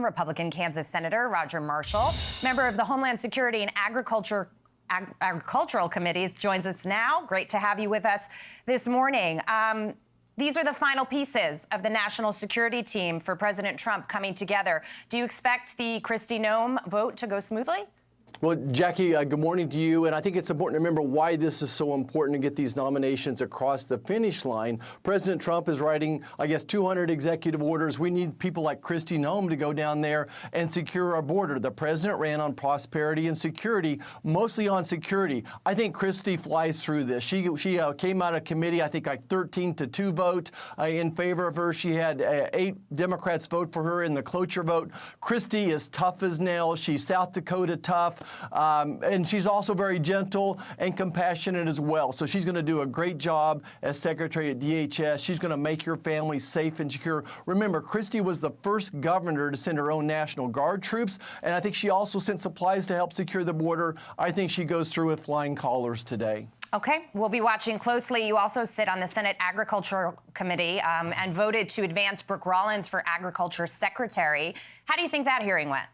Republican Kansas Senator Roger Marshall, member of the Homeland Security and Agricultural Committees, joins us now. Great to have you with us this morning. These are the final pieces of the national security team for President Trump coming together. Do you expect the Kristi Noem vote to go smoothly? Well, Jackie, good morning to you. And I think it's important to remember why this is so important to get these nominations across the finish line. President Trump is writing, I guess, 200 executive orders. We need people like Kristi Noem to go down there and secure our border. The president ran on prosperity and security, mostly on security. I think Kristi flies through this. She came out of committee, I think, like 13-2 vote in favor of her. She had 8 Democrats vote for her in the cloture vote. Kristi is tough as nails. She's South Dakota tough. And she's also very gentle and compassionate as well. So she's going to do a great job as Secretary at DHS. She's going to make your family safe and secure. Remember, Kristi was the first governor to send her own National Guard troops, and I think she also sent supplies to help secure the border. I think she goes through with flying colors today. Okay, we'll be watching closely. You also sit on the Senate Agricultural Committee and voted to advance Brooke Rollins for Agriculture Secretary. How do you think that hearing went?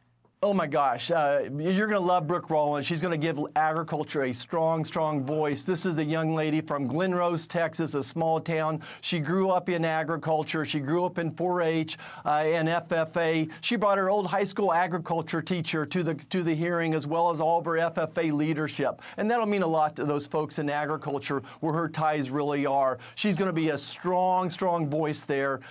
Oh my gosh, you're going to love Brooke Rollins. She's going to give agriculture a strong voice. This is a young lady from Glen Rose, Texas, a small town. She grew up in agriculture. She grew up in 4-H and FFA. She brought her old high school agriculture teacher to the hearing, as well as all of her FFA leadership. And that'll mean a lot to those folks in agriculture where her ties really are. She's going to be a strong voice there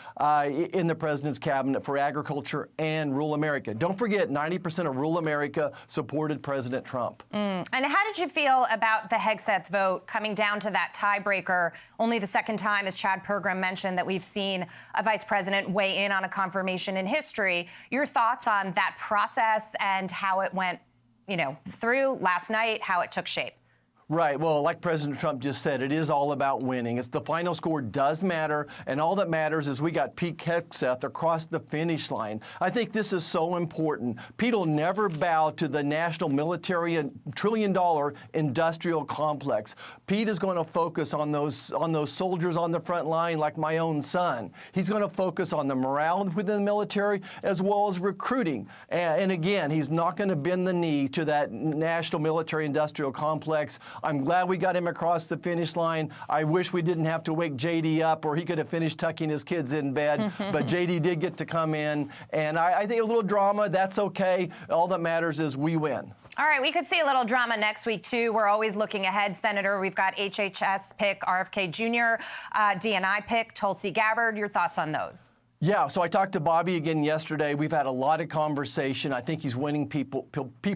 in the president's cabinet for agriculture and rural America. Don't forget, 90% of rural America supported President Trump. And how did you feel about the Hegseth vote coming down to that tiebreaker? Only the second time, as Chad Pergram mentioned, that we've seen a vice president weigh in on a confirmation in history. Your thoughts on that process and how it went, through last night, how it took shape? Right. Well, like President Trump just said, it is all about winning. The final score does matter, and all that matters is we got Pete Hegseth across the finish line. I think this is so important. Pete will never bow to the national military and trillion-dollar industrial complex. Pete is going to focus on those soldiers on the front line, like my own son. He's going to focus on the morale within the military as well as recruiting. And again, he's not going to bend the knee to that national military industrial complex. I'm glad we got him across the finish line. I wish we didn't have to wake JD up, or he could have finished tucking his kids in bed. But JD did get to come in. And I think a little drama, that's okay. All that matters is we win. All right, we could see a little drama next week, too. We're always looking ahead, Senator. We've got HHS pick RFK Jr., DNI pick Tulsi Gabbard. Your thoughts on those? Yeah, so I talked to Bobby again yesterday. We've had a lot of conversation. I think he's winning people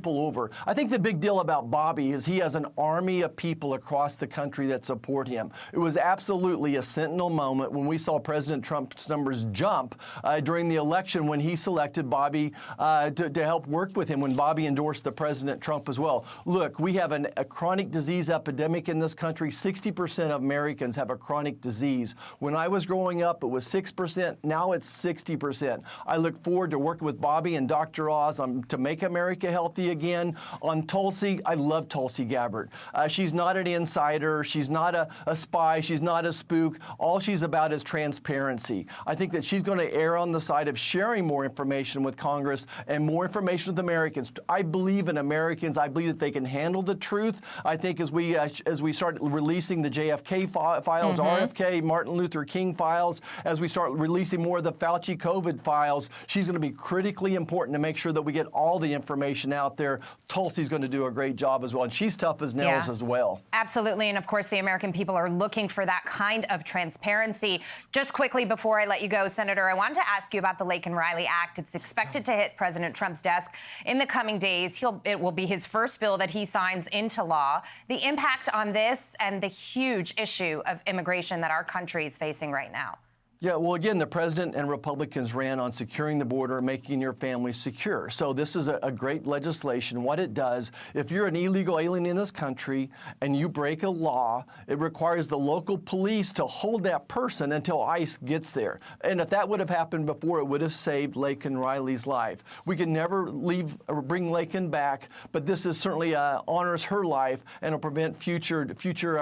over. I think the big deal about Bobby is he has an army of people across the country that support him. It was absolutely a sentinel moment when we saw President Trump's numbers jump during the election when he selected Bobby to help work with him, when Bobby endorsed the President Trump as well. Look, we have a chronic disease epidemic in this country. 60% of Americans have a chronic disease. When I was growing up, it was 6%. Now it's 60%. I look forward to working with Bobby and Dr. Oz to make America healthy again. On Tulsi, I love Tulsi Gabbard. She's not an insider. She's not a spy. She's not a spook. All she's about is transparency. I think that she's going to err on the side of sharing more information with Congress and more information with Americans. I believe in Americans. I believe that they can handle the truth. I think as we start releasing the JFK files, RFK, Martin Luther King files, as we start releasing more of the Fauci COVID files, she's going to be critically important to make sure that we get all the information out there. Tulsi's going to do a great job as well, and she's tough as nails as well. Absolutely, and of course the American people are looking for that kind of transparency. Just quickly before I let you go, Senator, I wanted to ask you about the Laken Riley Act. It's expected to hit President Trump's desk in the coming days. It will be his first bill that he signs into law. The impact on this and the huge issue of immigration that our country is facing right now. Yeah, well, again, the president and Republicans ran on securing the border, making your family secure. So this is a great legislation. What it does, if you're an illegal alien in this country and you break a law, it requires the local police to hold that person until ICE gets there. And if that would have happened before, it would have saved Laken Riley's life. We can never bring Laken back, but this is certainly honors her life and will prevent future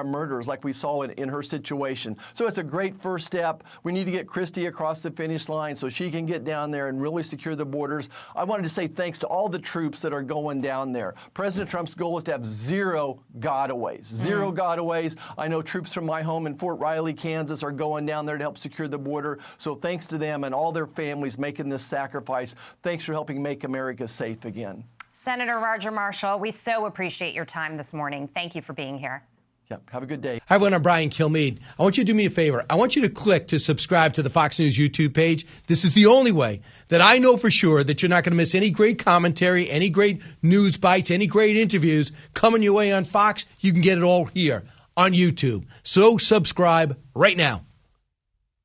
murders like we saw in her situation. So it's a great first step. We need need to get Kristi across the finish line so she can get down there and really secure the borders. I wanted to say thanks to all the troops that are going down there. President Trump's goal is to have zero gotaways. Zero gotaways. I know troops from my home in Fort Riley, Kansas are going down there to help secure the border. So thanks to them and all their families making this sacrifice. Thanks for helping make America safe again. Senator Roger Marshall, we so appreciate your time this morning. Thank you for being here. Yep. Have a good day. Hi, everyone. I'm Brian Kilmeade. I want you to do me a favor. I want you to click to subscribe to the Fox News YouTube page. This is the only way that I know for sure that you're not going to miss any great commentary, any great news bites, any great interviews coming your way on Fox. You can get it all here on YouTube. So subscribe right now.